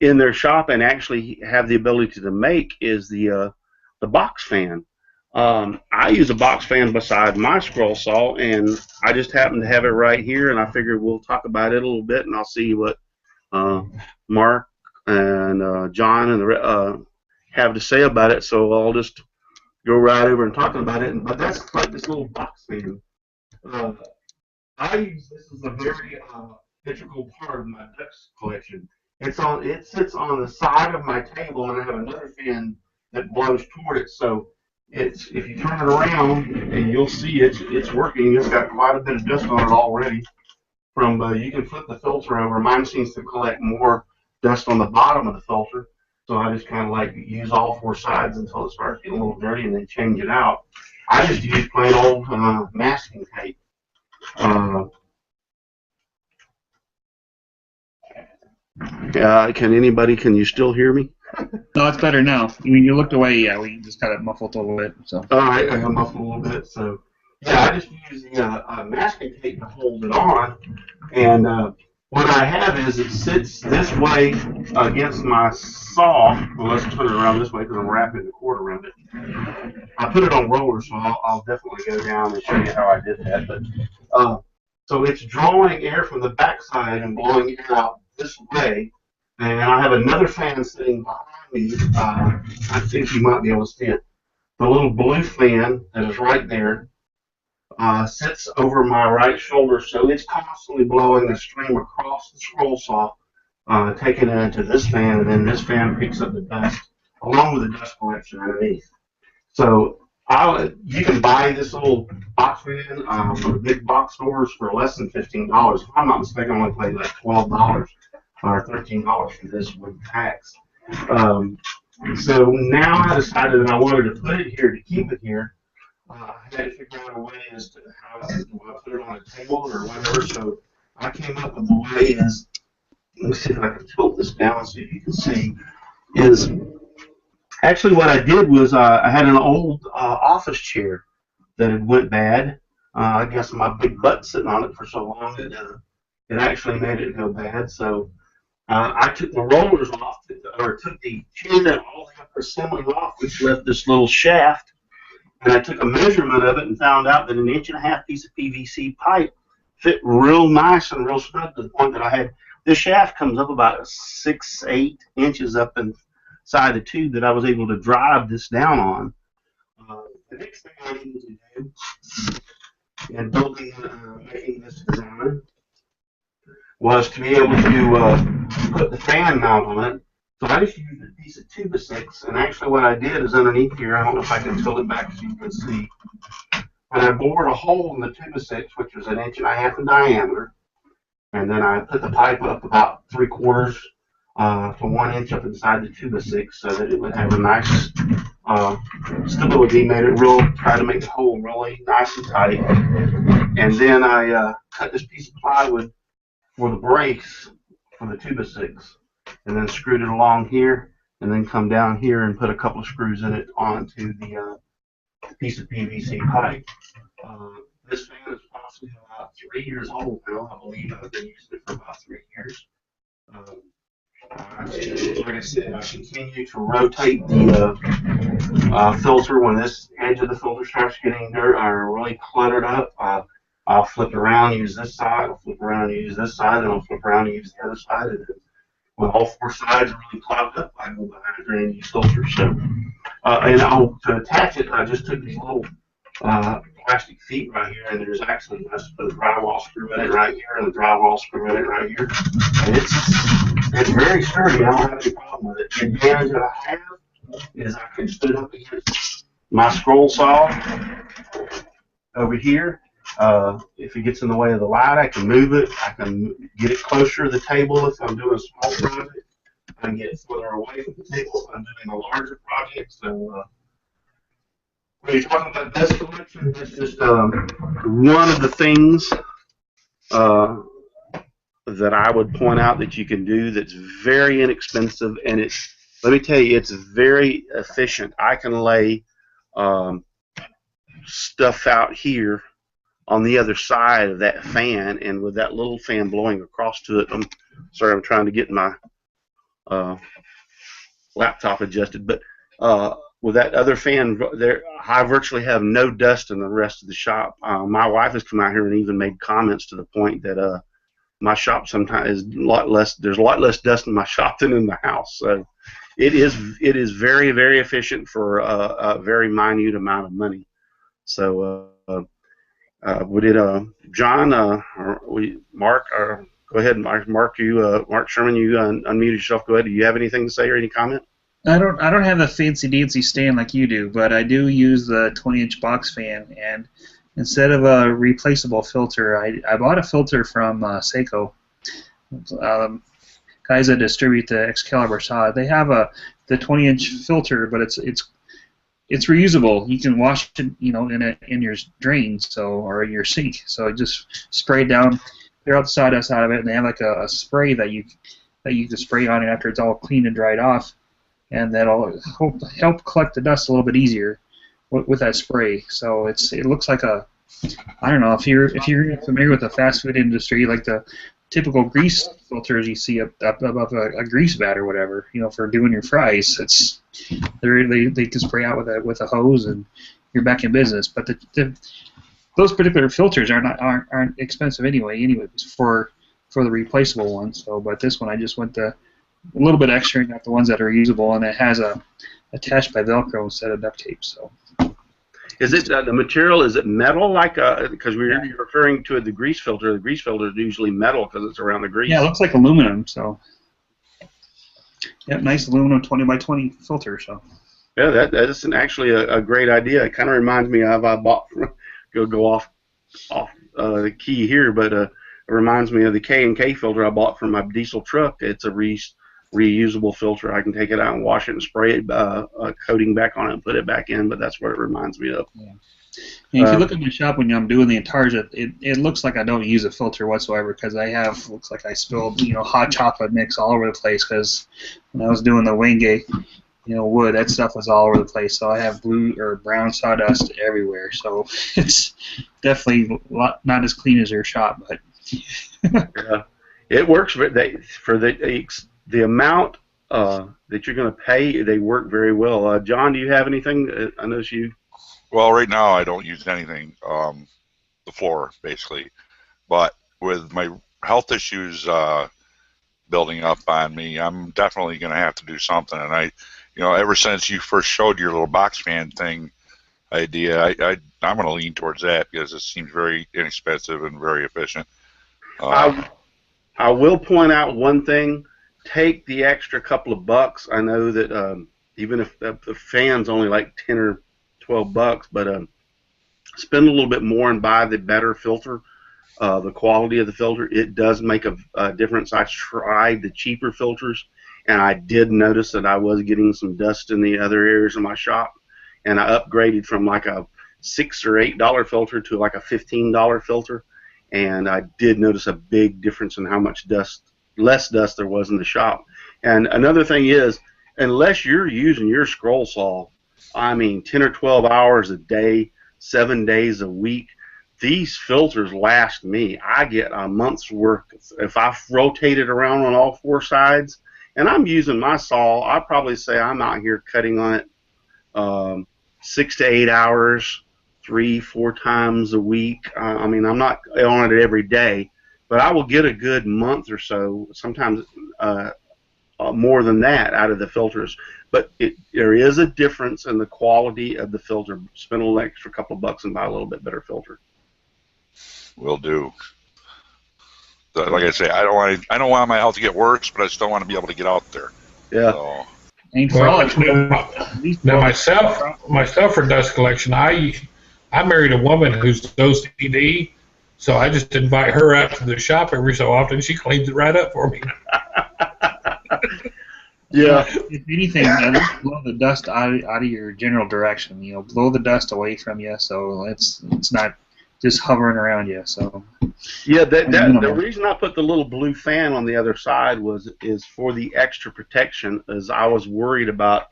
S1: in their shop and actually have the ability to make is the box fan. I use a box fan beside my scroll saw, and I just happen to have it right here, and I figured we'll talk about it a little bit, and I'll see what Mark and John and the have to say about it. So I'll just go right over and talk about it. But that's like this little box fan. I use this as a very integral part of my dust collection. It sits on the side of my table, and I have another fan that blows toward it. So if you turn it around, and you'll see it's working. It's got quite a bit of dust on it already. You can flip the filter over. Mine seems to collect more dust on the bottom of the filter. So I just kind of like use all four sides until it starts getting a little dirty, and then change it out. I just use plain old masking tape. Can you still hear me?
S4: No, it's better now. I mean, you looked away, yeah, we just got it muffled a little bit. So.
S1: All right, I got muffled a little bit. So, yeah, I just use the masking tape to hold it on. And what I have is it sits this way against my saw. Well, let's turn it around this way because I'm wrapping the cord around it. I put it on rollers, so I'll definitely go down and show you how I did that. But so it's drawing air from the backside and blowing it out this way. And I have another fan sitting behind me. I think you might be able to see it. The little blue fan that is right there sits over my right shoulder, so it's constantly blowing a stream across the scroll saw, taking it into this fan, and then this fan picks up the dust along with the dust collection underneath. So you can buy this little box fan from the big box stores for less than $15. If I'm not mistaken, I only paid like $12 or $13 for this with tax. So now I decided that I wanted to put it here to keep it here. I had to figure out a way as to how to put it on a table or whatever. So I came up with a way is, let me see if I can tilt this down so you can see, is actually what I did was I had an old office chair that had went bad. I guess my big butt sitting on it for so long it actually made it go bad. So I took the rollers off, or took the chain and all the assembly off, which left this little shaft. And I took a measurement of it and found out that an 1.5-inch piece of PVC pipe fit real nice and real snug to the point that I had this shaft comes up about 6-8 inches up inside the tube that I was able to drive this down on. The next thing I needed to do in making this design was to be able to put the fan mount on it. So I just used a piece of 2x6, and actually what I did is underneath here, I don't know if I can tilt it back so you can see, and I bored a hole in the 2x6, which was 1.5 inches in diameter, and then I put the pipe up about 3/4 to 1 inch up inside the 2x6 so that it would have a nice stability, try to make the hole really nice and tight. And then I cut this piece of plywood for the brace for the 2x6. And then screwed it along here, and then come down here and put a couple of screws in it onto the piece of PVC pipe. This fan is possibly about 3 years old now. I believe I've been using it for about 3 years. Like I said, I continue to rotate the filter when this edge of the filter starts getting dirt or really cluttered up. I'll flip around, use this side, I'll flip around, use this side, and I'll flip around and use the other side. And when all four sides are really clogged up, I go behind there and use filters. So, to attach it, I just took these little plastic feet right here, and there's actually a drywall screw in it right here, and a drywall screw in it right here. And it's very sturdy. I don't have any problem with it. The advantage that I have is I can put it up against my scroll saw over here. If it gets in the way of the light, I can move it. I can get it closer to the table if I'm doing a small project. I get further away from the table. I'm doing a larger project, so when you're talking about dust collection, that's just one of the things that I would point out that you can do that's very inexpensive, and let me tell you, it's very efficient. I can lay stuff out here on the other side of that fan, and with that little fan blowing across to it, I'm trying to get my laptop adjusted, but with that other fan there, I virtually have no dust in the rest of the shop. My wife has come out here and even made comments to the point that my shop sometimes is a lot less. There's a lot less dust in my shop than in the house. So it is very, very efficient for a very minute amount of money. So would it, John, or Mark, or go ahead, Mark. Mark Sherman, you unmuted yourself. Go ahead. Do you have anything to say or any comment?
S4: I don't have a fancy dancy stand like you do, but I do use the 20-inch box fan, and instead of a replaceable filter, I bought a filter from Seiko. Guys that distribute the Excalibur saw, they have the 20-inch filter, but it's reusable. You can wash it, in your drain, or in your sink. So just spray it down, clear out the sawdust out of it, and they have like a spray that you can spray on it after it's all cleaned and dried off, and that'll help collect the dust a little bit easier with that spray. So it looks like I don't know if you're familiar with the fast food industry, like the typical grease filters you see up above a grease vat or whatever, for doing your fries. They can spray out with a hose and you're back in business. But those particular filters aren't expensive anyways for the replaceable ones. So, but this one I just went a little bit extra and got the ones that are usable, and it has attached by Velcro instead of duct tape. So.
S1: Is it the material? Is it metal? Like because you're referring to the grease filter. The grease filter is usually metal because it's around the grease.
S4: Yeah, it looks like aluminum. So, yeah, nice aluminum 20x20 filter. So.
S1: Yeah, that is actually a great idea. It kind of reminds me of I bought go off the key here, but it reminds me of the K&K filter I bought from my diesel truck. It's a reusable filter. I can take it out and wash it and spray it, coating back on it and put it back in, but that's what it reminds me of.
S4: Yeah. And if you look at my shop when I'm doing the entires, it looks like I don't use a filter whatsoever, because looks like I spilled hot chocolate mix all over the place, because when I was doing the Wenge wood, that stuff was all over the place. So I have blue or brown sawdust everywhere. So it's definitely not as clean as your shop, but
S1: yeah, it works for the amount that you're going to pay. They work very well. John, do you have anything? I notice you.
S2: Well, right now I don't use anything. The floor basically, but with my health issues building up on me, I'm definitely going to have to do something. And ever since you first showed your little box fan thing idea, I'm going to lean towards that because it seems very inexpensive and very efficient.
S1: I will point out one thing. Take the extra couple of bucks. I know that even if the fan's only like $10 or $12, but spend a little bit more and buy the better filter. The quality of the filter, it does make a difference. I tried the cheaper filters, and I did notice that I was getting some dust in the other areas of my shop, and I upgraded from like a $6 or $8 filter to like a $15 filter, and I did notice a big difference in how much less dust there was in the shop. And another thing is, unless you're using your scroll saw, 10 or 12 hours a day, 7 days a week, these filters last me. I get a month's work. If I rotate it around on all four sides, and I'm using my saw, I'd probably say I'm out here cutting on it 6 to 8 hours, 3-4 times a week. I'm not on it every day, but I will get a good month or so, sometimes more than that, out of the filters. But there is a difference in the quality of the filter. Spend a little extra couple of bucks and buy a little bit better filter.
S2: Will do. Like I say, I don't want my health to get worse, but I still want to be able to get out there.
S1: Yeah.
S2: So.
S3: Now myself for dust collection, I married a woman who's OCD, so I just invite her out to the shop every so often. She cleans it right up for me.
S1: Yeah.
S4: If anything, at least blow the dust out of your general direction. You know, blow the dust away from you, so it's not just hovering around you. So
S1: Yeah, the reason I put the little blue fan on the other side is for the extra protection, as I was worried about.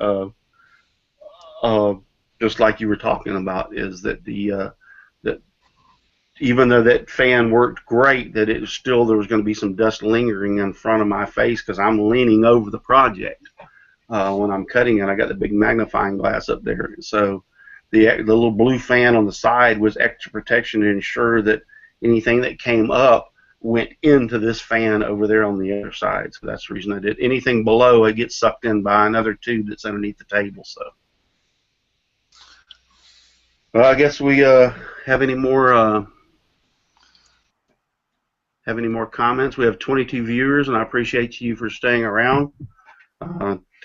S1: Just like you were talking about, is that that even though that fan worked great, that it was still there was going to be some dust lingering in front of my face because I'm leaning over the project when I'm cutting it. I got the big magnifying glass up there, so the little blue fan on the side was extra protection to ensure that anything that came up went into this fan over there on the other side. So that's the reason I did. Anything below, it gets sucked in by another tube that's underneath the table. So. Well, I guess we have any more comments. We have 22 viewers, and I appreciate you for staying around,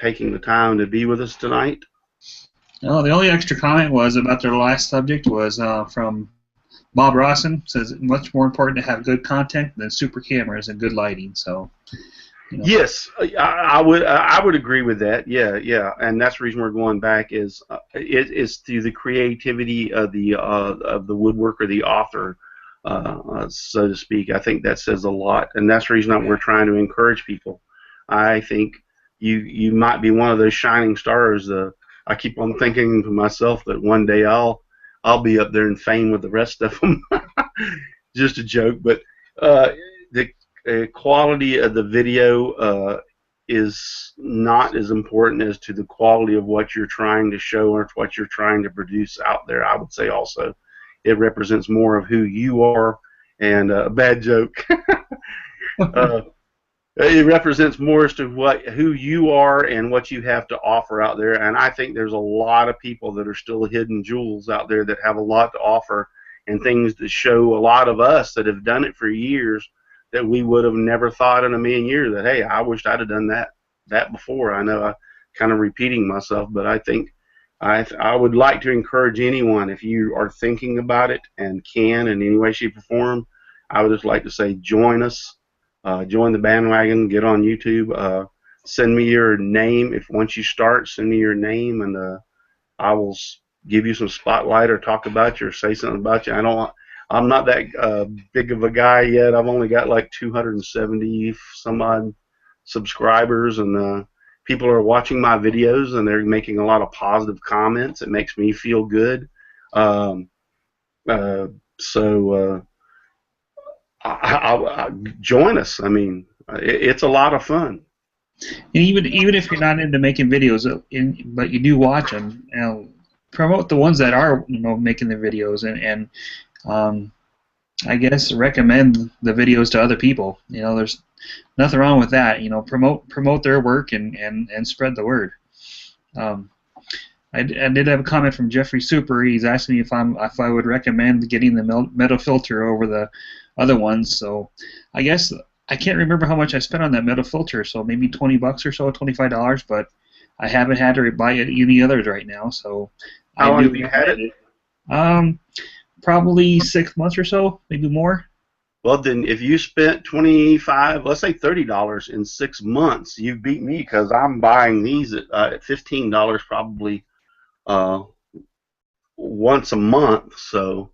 S1: taking the time to be with us tonight.
S4: No, the only extra comment was about their last subject was from Bob Rawson. Says it's much more important to have good content than super cameras and good lighting. So. You know. Yes,
S1: I would agree with that. Yeah, and that's the reason we're going back is through the creativity of the woodworker, the author, so to speak. I think that says a lot, and that's the reason we're trying to encourage people. I think you might be one of those shining stars. I keep on thinking to myself that one day I'll be up there in fame with the rest of them. Just a joke, but the quality of the video is not as important as to the quality of what you're trying to show or what you're trying to produce out there. I would say also it represents more of who you are, and a bad joke. It represents more as to who you are and what you have to offer out there. And I think there's a lot of people that are still hidden jewels out there that have a lot to offer and things that show a lot of us that have done it for years that we would have never thought in a million years that, hey, I wished I'd have done that before. I know I'm kind of repeating myself, but I think I would like to encourage anyone, if you are thinking about it and can in any way, shape, or form, I would just like to say join us, join the bandwagon, get on YouTube, send me your name. Once you start, send me your name, and I will give you some spotlight or talk about you or say something about you. I'm not that big of a guy yet. I've only got like 270 some odd subscribers, and people are watching my videos and they're making a lot of positive comments. It makes me feel good. So join us. I mean, it's a lot of fun.
S4: And even if you're not into making videos, but you do watch them, promote the ones that are making the videos, and I guess recommend the videos to other people. There's nothing wrong with that. Promote their work and spread the word. I did have a comment from Jeffrey Super. He's asking me if I would recommend getting the metal filter over the other ones. So I guess I can't remember how much I spent on that metal filter. So maybe $20 or so, $25. But I haven't had to buy any others right now. So
S1: how long have you had it?
S4: Probably 6 months or so, maybe more.
S1: Well, then, if you spent $25, let's say $30 in 6 months, you beat me because I'm buying these at $15 probably once a month. So,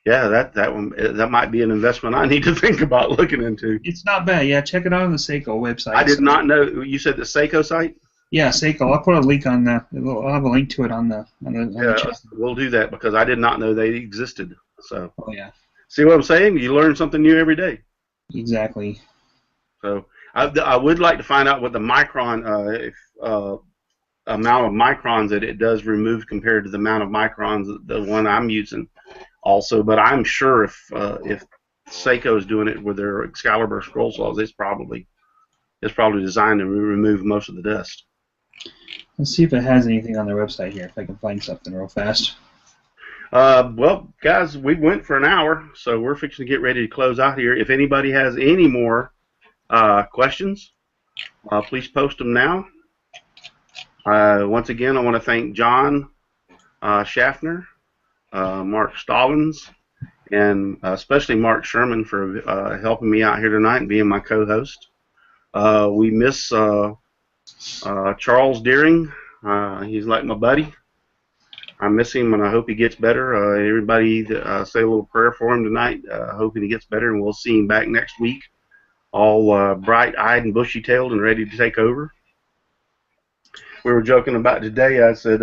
S1: yeah, that might be an investment I need to think about looking into.
S4: It's not bad. Yeah, check it out on the Seiko website.
S1: I did not know. You said the Seiko site?
S4: Yeah, Seiko. I'll put a link on the. I'll have a link to it on the chat.
S1: We'll do that because I did not know they existed. So.
S4: Oh yeah.
S1: See what I'm saying? You learn something new every day.
S4: Exactly.
S1: So I would like to find out what the micron amount of microns that it does remove compared to the amount of microns the one I'm using. Also, but I'm sure if Seiko is doing it with their Excalibur scroll saws, it's probably designed to remove most of the dust.
S4: Let's see if it has anything on their website here, if I can find something real fast.
S1: Well, guys, we went for an hour, so we're fixing to get ready to close out here. If anybody has any more questions, please post them now. Once again, I want to thank John Schaffner, Mark Stallings, and especially Mark Sherman for helping me out here tonight and being my co-host. We miss Charles Deering, he's like my buddy. I miss him, and I hope he gets better. Everybody say a little prayer for him tonight, hoping he gets better, and we'll see him back next week, all bright-eyed and bushy-tailed and ready to take over. We were joking about today. I said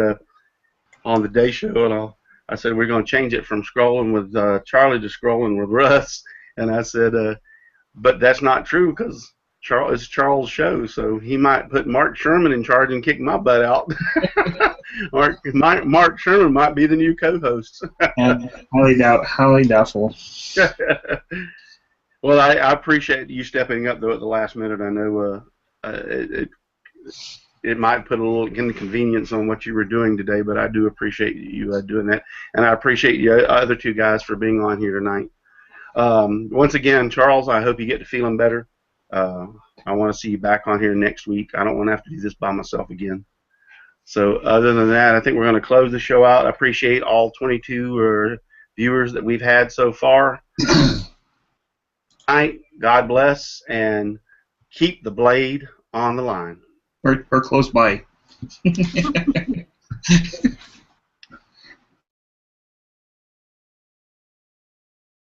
S1: on the day show, and I said we're going to change it from scrolling with Charlie to scrolling with Russ, and I said, but that's not true because it's Charles' show, so he might put Mark Sherman in charge and kick my butt out. Mark Sherman might be the new co-host.
S4: Highly doubtful.
S1: Well, I appreciate you stepping up, though, at the last minute. I know it might put a little inconvenience on what you were doing today, but I do appreciate you doing that, and I appreciate you other two guys for being on here tonight. Once again, Charles, I hope you get to feeling better. I want to see you back on here next week. I don't want to have to do this by myself again. So other than that, I think we're going to close the show out. I appreciate all 22 viewers that we've had so far. God bless, and keep the blade on the line.
S4: Or close by.